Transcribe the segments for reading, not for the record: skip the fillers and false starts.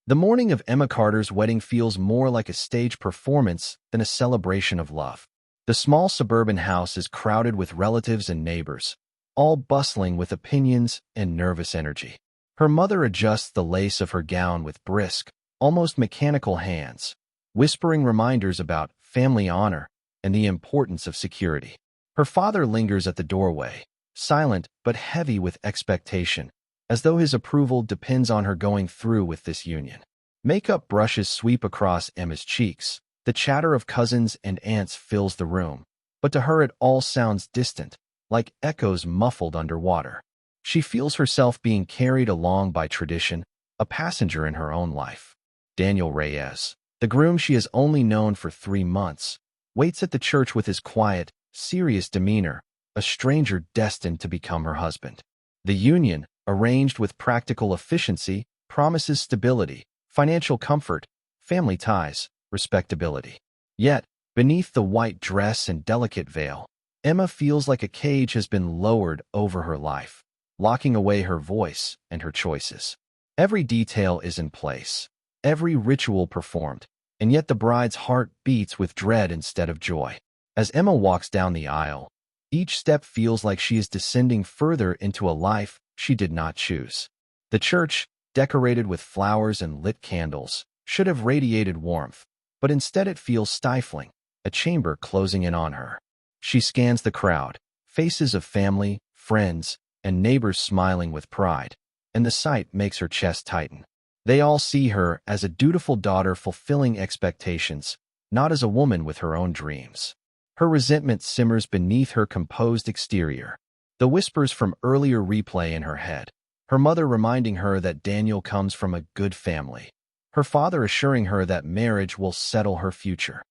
The morning of Emma Carter's wedding feels more like a stage performance than a celebration of love. The small suburban house is crowded with relatives and neighbors, all bustling with opinions and nervous energy. Her mother adjusts the lace of her gown with brisk, almost mechanical hands, whispering reminders about family honor and the importance of security. Her father lingers at the doorway, silent but heavy with expectation, as though his approval depends on her going through with this union. Makeup brushes sweep across Emma's cheeks. The chatter of cousins and aunts fills the room, but to her it all sounds distant, like echoes muffled underwater. She feels herself being carried along by tradition, a passenger in her own life. Daniel Reyes, the groom she has only known for 3 months, waits at the church with his quiet, serious demeanor, a stranger destined to become her husband. The union, arranged with practical efficiency, promises stability, financial comfort, family ties, respectability. Yet, beneath the white dress and delicate veil, Emma feels like a cage has been lowered over her life, locking away her voice and her choices. Every detail is in place, every ritual performed, and yet the bride's heart beats with dread instead of joy. As Emma walks down the aisle, each step feels like she is descending further into a life she did not choose. The church, decorated with flowers and lit candles, should have radiated warmth, but instead it feels stifling, a chamber closing in on her. She scans the crowd, faces of family, friends, and neighbors smiling with pride, and the sight makes her chest tighten. They all see her as a dutiful daughter fulfilling expectations, not as a woman with her own dreams. Her resentment simmers beneath her composed exterior, the whispers from earlier replay in her head, her mother reminding her that Daniel comes from a good family, her father assuring her that marriage will settle her future.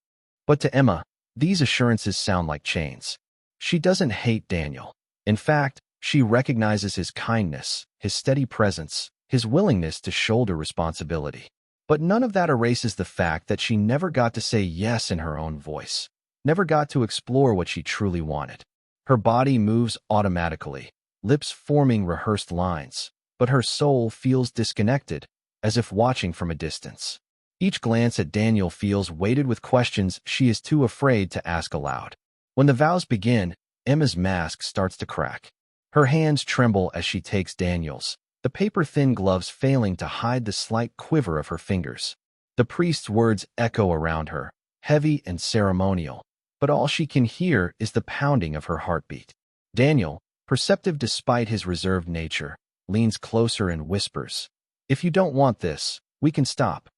But to Emma, these assurances sound like chains. She doesn't hate Daniel. In fact, she recognizes his kindness, his steady presence, his willingness to shoulder responsibility. But none of that erases the fact that she never got to say yes in her own voice, never got to explore what she truly wanted. Her body moves automatically, lips forming rehearsed lines, but her soul feels disconnected, as if watching from a distance. Each glance at Daniel feels weighted with questions she is too afraid to ask aloud. When the vows begin, Emma's mask starts to crack. Her hands tremble as she takes Daniel's, the paper-thin gloves failing to hide the slight quiver of her fingers. The priest's words echo around her, heavy and ceremonial, but all she can hear is the pounding of her heartbeat. Daniel, perceptive despite his reserved nature, leans closer and whispers, "If you don't want this, we can stop."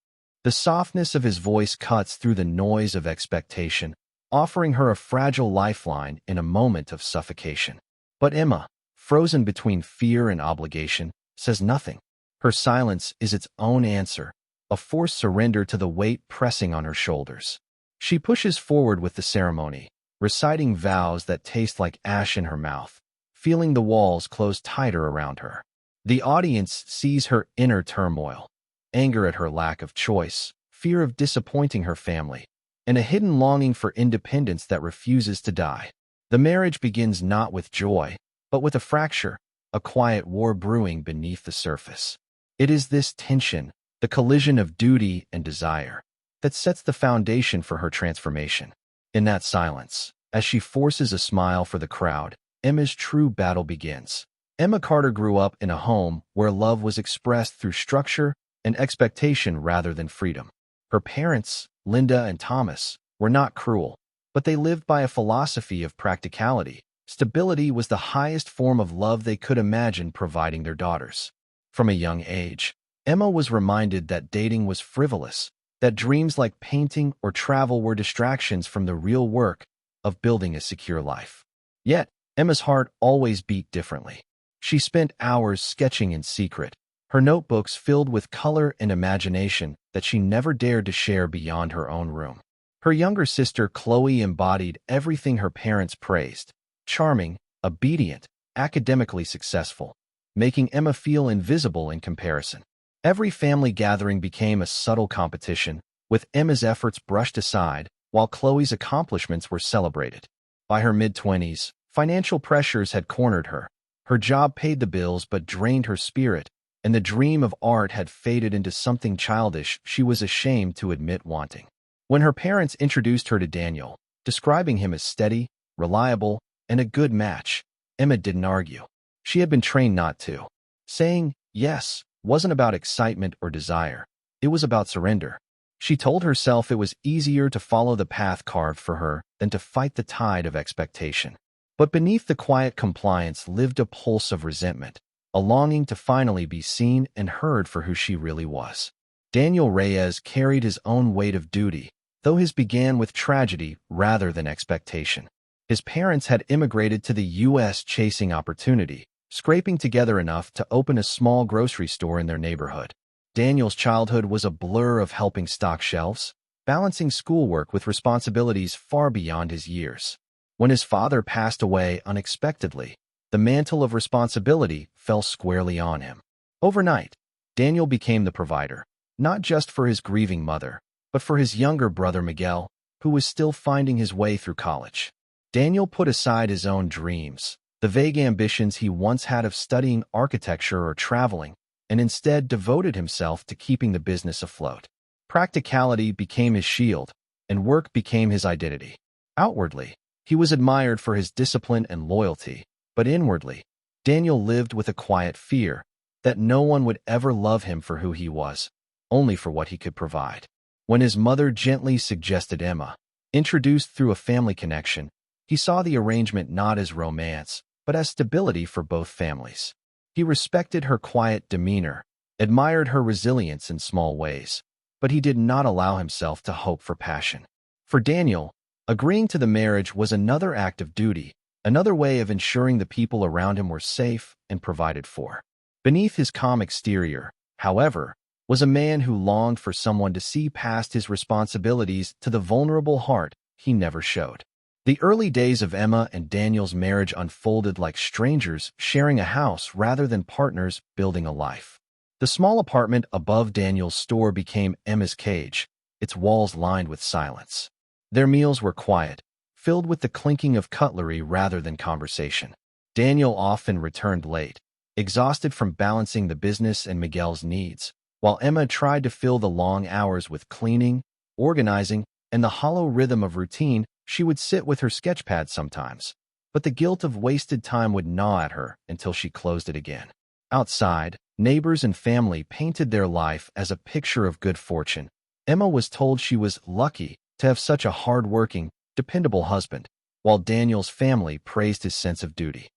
The softness of his voice cuts through the noise of expectation, offering her a fragile lifeline in a moment of suffocation. But Emma, frozen between fear and obligation, says nothing. Her silence is its own answer, a forced surrender to the weight pressing on her shoulders. She pushes forward with the ceremony, reciting vows that taste like ash in her mouth, feeling the walls close tighter around her. The audience sees her inner turmoil, anger at her lack of choice, fear of disappointing her family, and a hidden longing for independence that refuses to die. The marriage begins not with joy, but with a fracture, a quiet war brewing beneath the surface. It is this tension, the collision of duty and desire, that sets the foundation for her transformation. In that silence, as she forces a smile for the crowd, Emma's true battle begins. Emma Carter grew up in a home where love was expressed through structure and expectation rather than freedom. Her parents, Linda and Thomas, were not cruel, but they lived by a philosophy of practicality. Stability was the highest form of love they could imagine providing their daughters. From a young age, Emma was reminded that dating was frivolous, that dreams like painting or travel were distractions from the real work of building a secure life. Yet, Emma's heart always beat differently. She spent hours sketching in secret, her notebooks filled with color and imagination that she never dared to share beyond her own room. Her younger sister Chloe embodied everything her parents praised: charming, obedient, academically successful, making Emma feel invisible in comparison. Every family gathering became a subtle competition, with Emma's efforts brushed aside while Chloe's accomplishments were celebrated. By her mid-20s, financial pressures had cornered her. Her job paid the bills but drained her spirit, and the dream of art had faded into something childish she was ashamed to admit wanting. When her parents introduced her to Daniel, describing him as steady, reliable, and a good match, Emma didn't argue. She had been trained not to. Saying yes wasn't about excitement or desire. It was about surrender. She told herself it was easier to follow the path carved for her than to fight the tide of expectation. But beneath the quiet compliance lived a pulse of resentment, a longing to finally be seen and heard for who she really was. Daniel Reyes carried his own weight of duty, though his began with tragedy rather than expectation. His parents had immigrated to the U.S. chasing opportunity, scraping together enough to open a small grocery store in their neighborhood. Daniel's childhood was a blur of helping stock shelves, balancing schoolwork with responsibilities far beyond his years. When his father passed away unexpectedly, the mantle of responsibility fell squarely on him. Overnight, Daniel became the provider, not just for his grieving mother, but for his younger brother Miguel, who was still finding his way through college. Daniel put aside his own dreams, the vague ambitions he once had of studying architecture or traveling, and instead devoted himself to keeping the business afloat. Practicality became his shield, and work became his identity. Outwardly, he was admired for his discipline and loyalty, but inwardly, Daniel lived with a quiet fear that no one would ever love him for who he was, only for what he could provide. When his mother gently suggested Emma, introduced through a family connection, he saw the arrangement not as romance, but as stability for both families. He respected her quiet demeanor, admired her resilience in small ways, but he did not allow himself to hope for passion. For Daniel, agreeing to the marriage was another act of duty, another way of ensuring the people around him were safe and provided for. Beneath his calm exterior, however, was a man who longed for someone to see past his responsibilities to the vulnerable heart he never showed. The early days of Emma and Daniel's marriage unfolded like strangers sharing a house rather than partners building a life. The small apartment above Daniel's store became Emma's cage, its walls lined with silence. Their meals were quiet, filled with the clinking of cutlery rather than conversation. Daniel often returned late, exhausted from balancing the business and Miguel's needs, while Emma tried to fill the long hours with cleaning, organizing, and the hollow rhythm of routine. She would sit with her sketchpad sometimes, but the guilt of wasted time would gnaw at her until she closed it again. Outside, neighbors and family painted their life as a picture of good fortune. Emma was told she was lucky to have such a hard-working, dependable husband, while Daniel's family praised his sense of duty.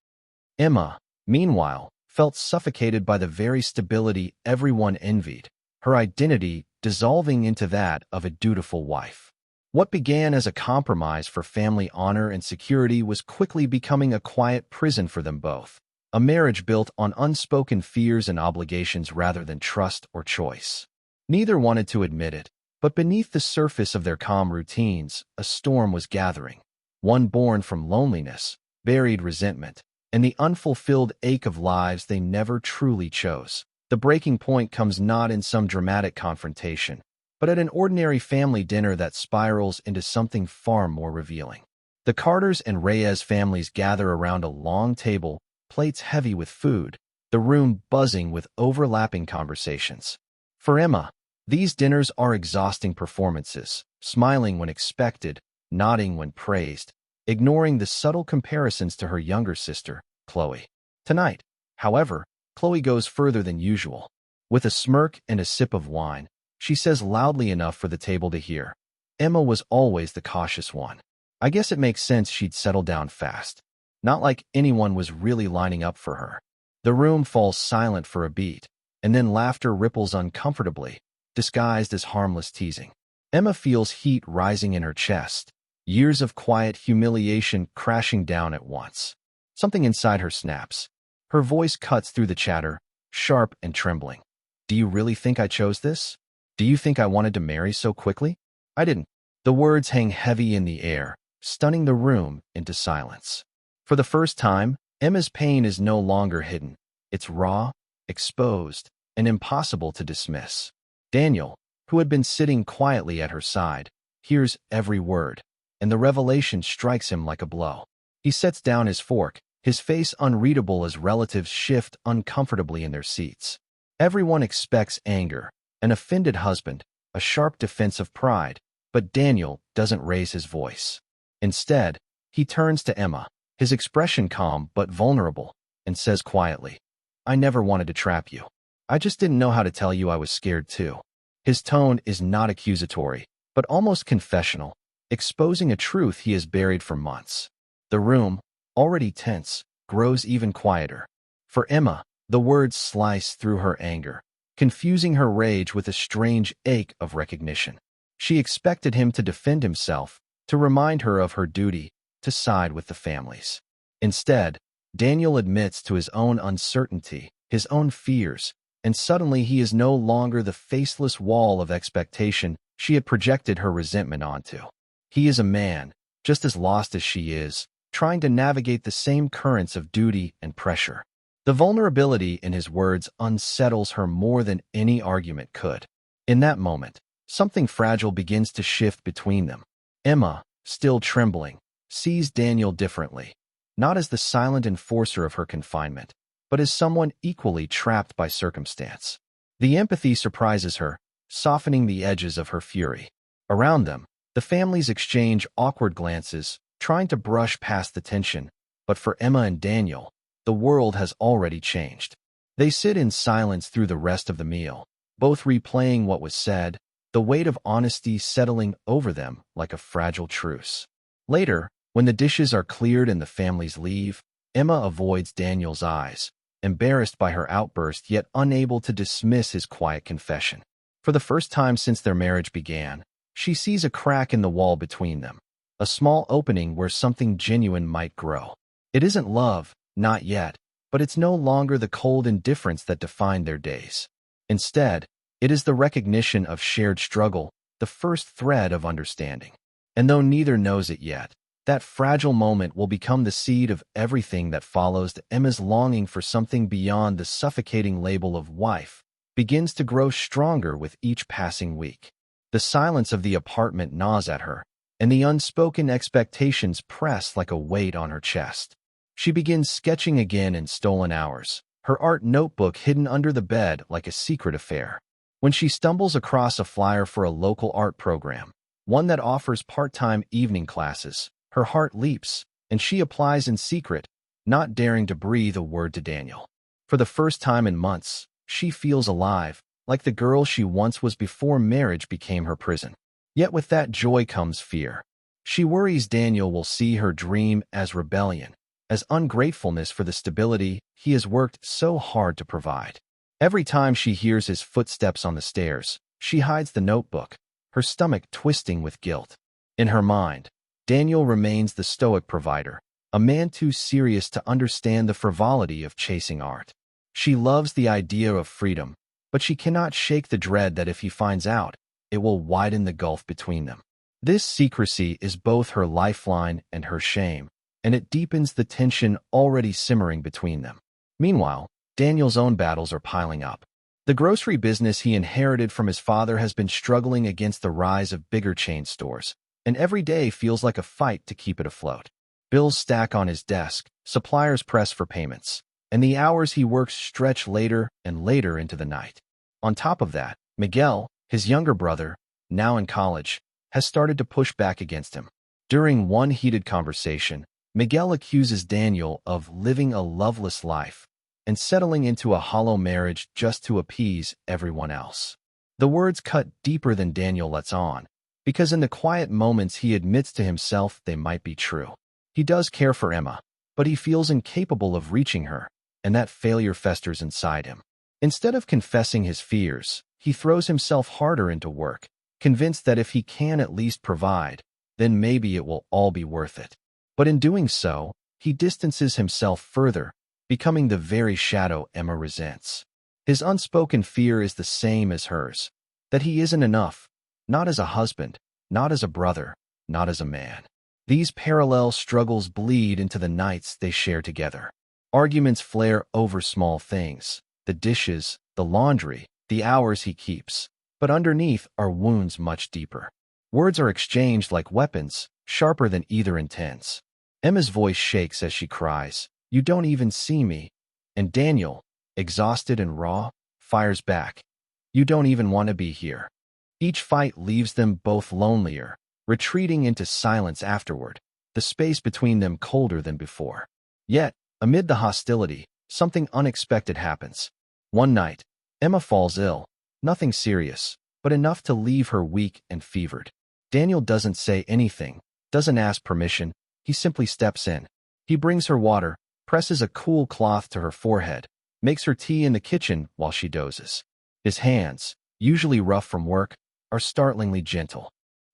Emma, meanwhile, felt suffocated by the very stability everyone envied, her identity dissolving into that of a dutiful wife. What began as a compromise for family honor and security was quickly becoming a quiet prison for them both, a marriage built on unspoken fears and obligations rather than trust or choice. Neither wanted to admit it, but beneath the surface of their calm routines, a storm was gathering, one born from loneliness, buried resentment, and the unfulfilled ache of lives they never truly chose. The breaking point comes not in some dramatic confrontation, but at an ordinary family dinner that spirals into something far more revealing. The Carters and Reyes families gather around a long table, plates heavy with food, the room buzzing with overlapping conversations. For Emma, these dinners are exhausting performances, smiling when expected, nodding when praised, ignoring the subtle comparisons to her younger sister, Chloe. Tonight, however, Chloe goes further than usual. With a smirk and a sip of wine, she says loudly enough for the table to hear. Emma was always the cautious one. I guess it makes sense she'd settle down fast. Not like anyone was really lining up for her. The room falls silent for a beat, and then laughter ripples uncomfortably, disguised as harmless teasing. Emma feels heat rising in her chest, years of quiet humiliation crashing down at once. Something inside her snaps. Her voice cuts through the chatter, sharp and trembling. Do you really think I chose this? Do you think I wanted to marry so quickly? I didn't. The words hang heavy in the air, stunning the room into silence. For the first time, Emma's pain is no longer hidden. It's raw, exposed, and impossible to dismiss. Daniel, who had been sitting quietly at her side, hears every word, and the revelation strikes him like a blow. He sets down his fork, his face unreadable as relatives shift uncomfortably in their seats. Everyone expects anger, an offended husband, a sharp defense of pride, but Daniel doesn't raise his voice. Instead, he turns to Emma, his expression calm but vulnerable, and says quietly, "I never wanted to trap you. I just didn't know how to tell you I was scared too." His tone is not accusatory, but almost confessional, exposing a truth he has buried for months. The room, already tense, grows even quieter. For Emma, the words slice through her anger, confusing her rage with a strange ache of recognition. She expected him to defend himself, to remind her of her duty, to side with the families. Instead, Daniel admits to his own uncertainty, his own fears, and suddenly he is no longer the faceless wall of expectation she had projected her resentment onto. He is a man, just as lost as she is, trying to navigate the same currents of duty and pressure. The vulnerability in his words unsettles her more than any argument could. In that moment, something fragile begins to shift between them. Emma, still trembling, sees Daniel differently, not as the silent enforcer of her confinement, but as someone equally trapped by circumstance. The empathy surprises her, softening the edges of her fury. Around them, the families exchange awkward glances, trying to brush past the tension, but for Emma and Daniel, the world has already changed. They sit in silence through the rest of the meal, both replaying what was said, the weight of honesty settling over them like a fragile truce. Later, when the dishes are cleared and the families leave, Emma avoids Daniel's eyes, embarrassed by her outburst yet unable to dismiss his quiet confession. For the first time since their marriage began, she sees a crack in the wall between them, a small opening where something genuine might grow. It isn't love, not yet, but it's no longer the cold indifference that defined their days. Instead, it is the recognition of shared struggle, the first thread of understanding. And though neither knows it yet, that fragile moment will become the seed of everything that follows. Emma's longing for something beyond the suffocating label of wife begins to grow stronger with each passing week. The silence of the apartment gnaws at her, and the unspoken expectations press like a weight on her chest. She begins sketching again in stolen hours, her art notebook hidden under the bed like a secret affair. When she stumbles across a flyer for a local art program, one that offers part-time evening classes, her heart leaps, and she applies in secret, not daring to breathe a word to Daniel. For the first time in months, she feels alive, like the girl she once was before marriage became her prison. Yet with that joy comes fear. She worries Daniel will see her dream as rebellion, as ungratefulness for the stability he has worked so hard to provide. Every time she hears his footsteps on the stairs, she hides the notebook, her stomach twisting with guilt. In her mind, Daniel remains the stoic provider, a man too serious to understand the frivolity of chasing art. She loves the idea of freedom, but she cannot shake the dread that if he finds out, it will widen the gulf between them. This secrecy is both her lifeline and her shame, and it deepens the tension already simmering between them. Meanwhile, Daniel's own battles are piling up. The grocery business he inherited from his father has been struggling against the rise of bigger chain stores, and every day feels like a fight to keep it afloat. Bills stack on his desk, suppliers press for payments, and the hours he works stretch later and later into the night. On top of that, Miguel, his younger brother, now in college, has started to push back against him. During one heated conversation, Miguel accuses Daniel of living a loveless life and settling into a hollow marriage just to appease everyone else. The words cut deeper than Daniel lets on, because in the quiet moments he admits to himself they might be true. He does care for Emma, but he feels incapable of reaching her, and that failure festers inside him. Instead of confessing his fears, he throws himself harder into work, convinced that if he can at least provide, then maybe it will all be worth it. But in doing so, he distances himself further, becoming the very shadow Emma resents. His unspoken fear is the same as hers, that he isn't enough, not as a husband, not as a brother, not as a man. These parallel struggles bleed into the nights they share together. Arguments flare over small things, the dishes, the laundry, the hours he keeps, but underneath are wounds much deeper. Words are exchanged like weapons, sharper than either intends. Emma's voice shakes as she cries, "You don't even see me." And Daniel, exhausted and raw, fires back. You don't even want to be here. Each fight leaves them both lonelier, retreating into silence afterward, the space between them colder than before. Yet, amid the hostility, something unexpected happens. One night, Emma falls ill, nothing serious, but enough to leave her weak and fevered. Daniel doesn't say anything, doesn't ask permission, he simply steps in. He brings her water, presses a cool cloth to her forehead, makes her tea in the kitchen while she dozes. His hands, usually rough from work, are startlingly gentle.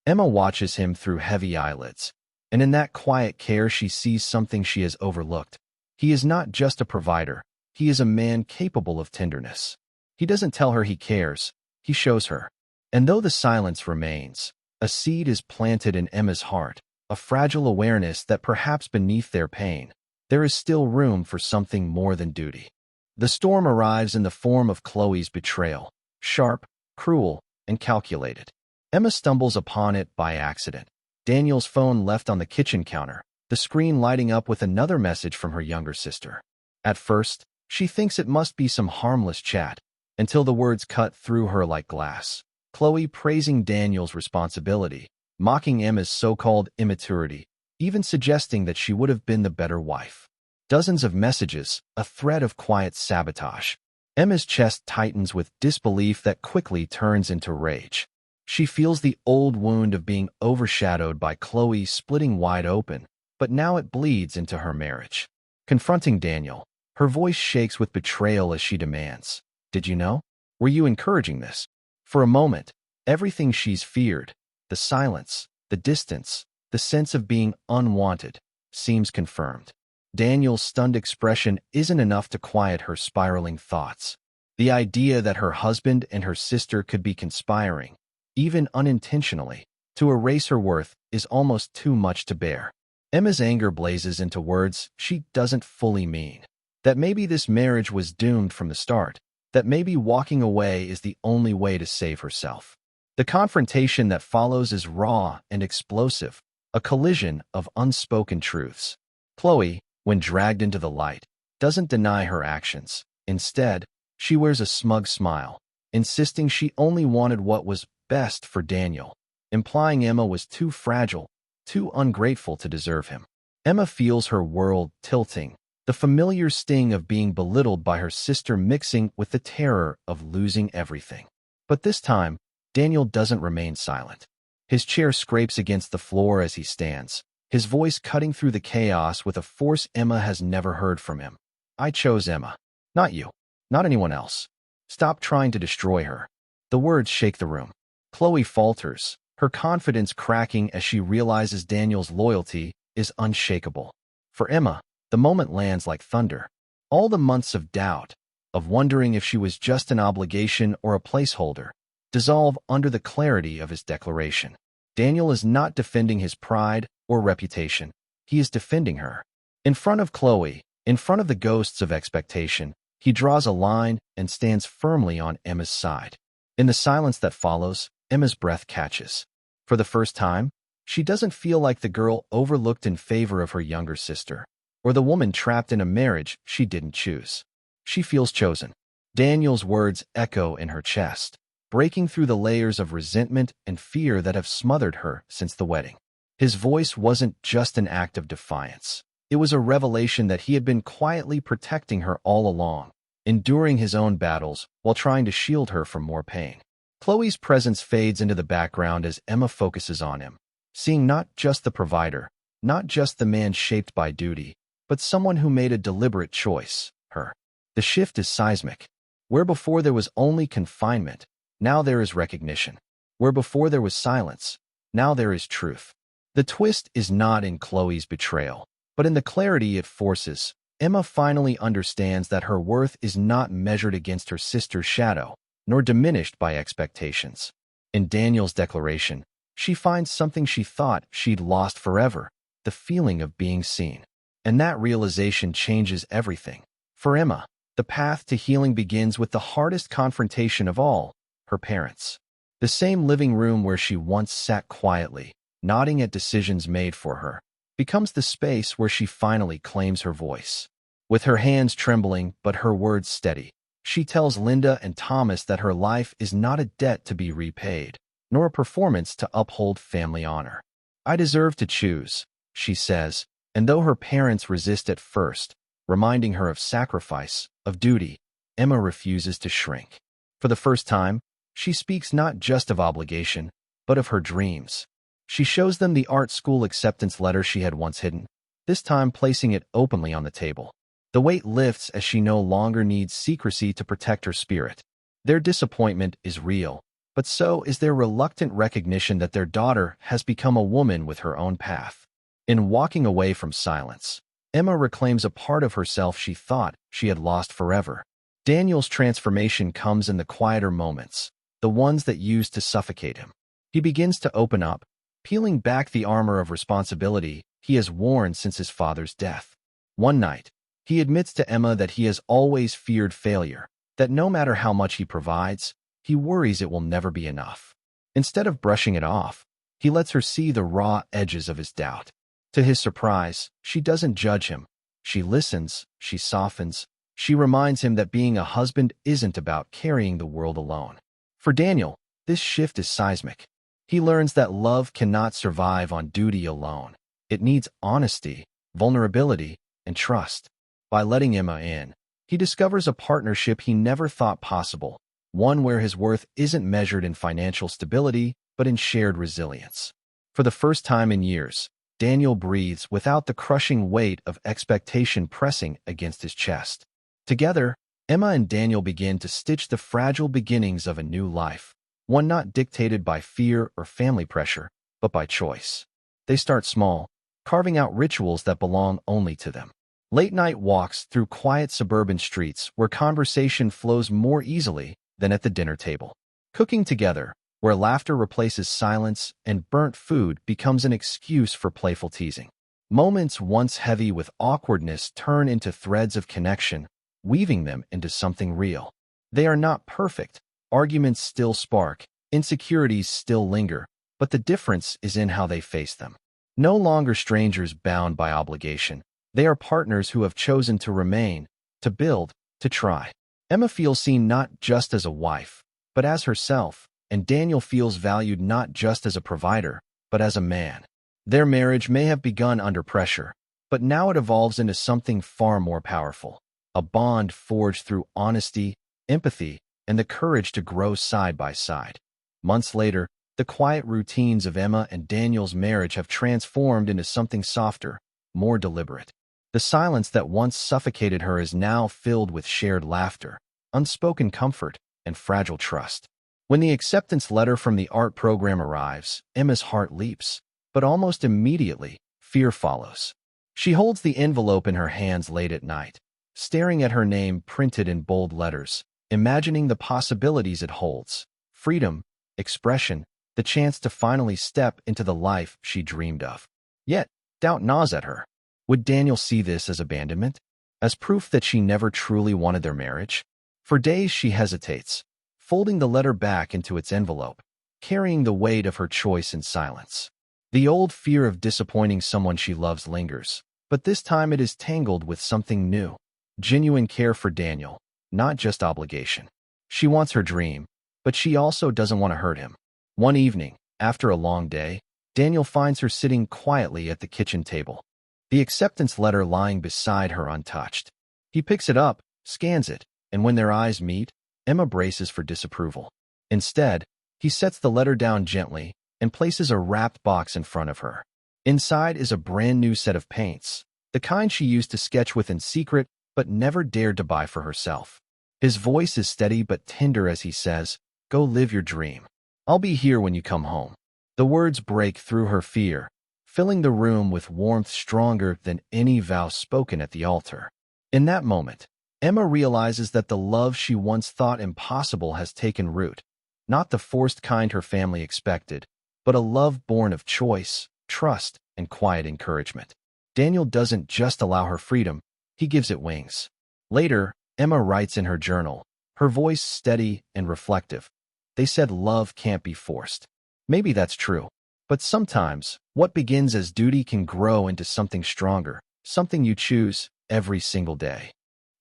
Emma watches him through heavy eyelids, and in that quiet care she sees something she has overlooked. He is not just a provider, he is a man capable of tenderness. He doesn't tell her he cares, he shows her. And though the silence remains, a seed is planted in Emma's heart, a fragile awareness that perhaps beneath their pain, there is still room for something more than duty. The storm arrives in the form of Chloe's betrayal, sharp, cruel, and calculated. Emma stumbles upon it by accident. Daniel's phone left on the kitchen counter, the screen lighting up with another message from her younger sister. At first, she thinks it must be some harmless chat, until the words cut through her like glass. Chloe praising Daniel's responsibility, mocking Emma's so-called immaturity, even suggesting that she would have been the better wife. Dozens of messages, a thread of quiet sabotage. Emma's chest tightens with disbelief that quickly turns into rage. She feels the old wound of being overshadowed by Chloe splitting wide open, but now it bleeds into her marriage. Confronting Daniel, her voice shakes with betrayal as she demands, "Did you know? Were you encouraging this?" For a moment, everything she's feared, the silence, the distance, the sense of being unwanted, seems confirmed. Daniel's stunned expression isn't enough to quiet her spiraling thoughts. The idea that her husband and her sister could be conspiring, even unintentionally, to erase her worth is almost too much to bear. Emma's anger blazes into words she doesn't fully mean. That maybe this marriage was doomed from the start, that maybe walking away is the only way to save herself. The confrontation that follows is raw and explosive, a collision of unspoken truths. Chloe, when dragged into the light, doesn't deny her actions. Instead, she wears a smug smile, insisting she only wanted what was best for Daniel, implying Emma was too fragile, too ungrateful to deserve him. Emma feels her world tilting, the familiar sting of being belittled by her sister mixing with the terror of losing everything. But this time, Daniel doesn't remain silent. His chair scrapes against the floor as he stands, his voice cutting through the chaos with a force Emma has never heard from him. "I chose Emma. Not you. Not anyone else. Stop trying to destroy her." The words shake the room. Chloe falters, her confidence cracking as she realizes Daniel's loyalty is unshakable. For Emma, the moment lands like thunder. All the months of doubt, of wondering if she was just an obligation or a placeholder, dissolve under the clarity of his declaration. Daniel is not defending his pride or reputation. He is defending her. In front of Chloe, in front of the ghosts of expectation, he draws a line and stands firmly on Emma's side. In the silence that follows, Emma's breath catches. For the first time, she doesn't feel like the girl overlooked in favor of her younger sister, or the woman trapped in a marriage she didn't choose. She feels chosen. Daniel's words echo in her chest, breaking through the layers of resentment and fear that have smothered her since the wedding. His voice wasn't just an act of defiance. It was a revelation that he had been quietly protecting her all along, enduring his own battles while trying to shield her from more pain. Chloe's presence fades into the background as Emma focuses on him, seeing not just the provider, not just the man shaped by duty, but someone who made a deliberate choice, her. The shift is seismic. Where before there was only confinement, now there is recognition. Where before there was silence, now there is truth. The twist is not in Chloe's betrayal, but in the clarity it forces. Emma finally understands that her worth is not measured against her sister's shadow, nor diminished by expectations. In Daniel's declaration, she finds something she thought she'd lost forever, the feeling of being seen. And that realization changes everything. For Emma, the path to healing begins with the hardest confrontation of all, her parents. The same living room where she once sat quietly, nodding at decisions made for her, becomes the space where she finally claims her voice. With her hands trembling but her words steady, She tells Linda and Thomas that her life is not a debt to be repaid, nor a performance to uphold family honor. I deserve to choose, she says, and though her parents resist at first, reminding her of sacrifice, of duty, Emma refuses to shrink. For the first time, she speaks not just of obligation, but of her dreams. She shows them the art school acceptance letter she had once hidden, this time placing it openly on the table. The weight lifts as she no longer needs secrecy to protect her spirit. Their disappointment is real, but so is their reluctant recognition that their daughter has become a woman with her own path. In walking away from silence, Emma reclaims a part of herself she thought she had lost forever. Daniel's transformation comes in the quieter moments, the ones that used to suffocate him. He begins to open up, peeling back the armor of responsibility he has worn since his father's death. One night, he admits to Emma that he has always feared failure, that no matter how much he provides, he worries it will never be enough. Instead of brushing it off, he lets her see the raw edges of his doubt. To his surprise, she doesn't judge him. She listens, she softens, she reminds him that being a husband isn't about carrying the world alone. For Daniel, this shift is seismic. He learns that love cannot survive on duty alone. It needs honesty, vulnerability, and trust. By letting Emma in, he discovers a partnership he never thought possible, one where his worth isn't measured in financial stability, but in shared resilience. For the first time in years, Daniel breathes without the crushing weight of expectation pressing against his chest. Together, Emma and Daniel begin to stitch the fragile beginnings of a new life, one not dictated by fear or family pressure, but by choice. They start small, carving out rituals that belong only to them. Late-night walks through quiet suburban streets where conversation flows more easily than at the dinner table. Cooking together, where laughter replaces silence and burnt food becomes an excuse for playful teasing. Moments once heavy with awkwardness turn into threads of connection, weaving them into something real. They are not perfect. Arguments still spark, insecurities still linger, but the difference is in how they face them. No longer strangers bound by obligation. They are partners who have chosen to remain, to build, to try. Emma feels seen not just as a wife, but as herself, and Daniel feels valued not just as a provider, but as a man. Their marriage may have begun under pressure, but now it evolves into something far more powerful, a bond forged through honesty, empathy, and the courage to grow side by side. Months later, the quiet routines of Emma and Daniel's marriage have transformed into something softer, more deliberate. The silence that once suffocated her is now filled with shared laughter, unspoken comfort, and fragile trust. When the acceptance letter from the art program arrives, Emma's heart leaps, but almost immediately, fear follows. She holds the envelope in her hands late at night, staring at her name printed in bold letters, imagining the possibilities it holds: freedom, expression, the chance to finally step into the life she dreamed of. Yet, doubt gnaws at her. Would Daniel see this as abandonment? As proof that she never truly wanted their marriage? For days she hesitates, folding the letter back into its envelope, carrying the weight of her choice in silence. The old fear of disappointing someone she loves lingers, but this time it is tangled with something new. Genuine care for Daniel, not just obligation. She wants her dream, but she also doesn't want to hurt him. One evening, after a long day, Daniel finds her sitting quietly at the kitchen table, the acceptance letter lying beside her untouched. He picks it up, scans it, and when their eyes meet, Emma braces for disapproval. Instead, he sets the letter down gently and places a wrapped box in front of her. Inside is a brand new set of paints, the kind she used to sketch with in secret but never dared to buy for herself. His voice is steady but tender as he says, "Go live your dream. I'll be here when you come home." The words break through her fear, filling the room with warmth stronger than any vow spoken at the altar. In that moment, Emma realizes that the love she once thought impossible has taken root, not the forced kind her family expected, but a love born of choice, trust, and quiet encouragement. Daniel doesn't just allow her freedom, he gives it wings. Later, Emma writes in her journal, her voice steady and reflective. They said love can't be forced. Maybe that's true. But sometimes, what begins as duty can grow into something stronger, something you choose every single day.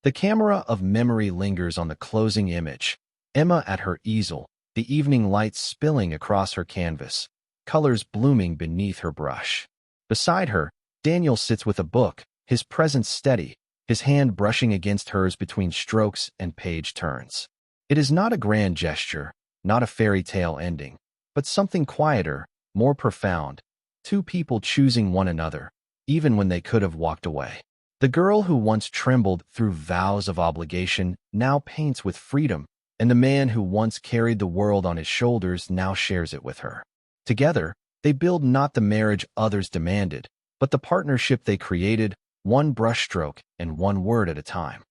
The camera of memory lingers on the closing image. Emma at her easel, the evening light spilling across her canvas, colors blooming beneath her brush. Beside her, Daniel sits with a book, his presence steady, his hand brushing against hers between strokes and page turns. It is not a grand gesture, not a fairy tale ending, but something quieter, more profound, two people choosing one another, even when they could have walked away. The girl who once trembled through vows of obligation now paints with freedom, and the man who once carried the world on his shoulders now shares it with her. Together, they build not the marriage others demanded, but the partnership they created, one brushstroke and one word at a time.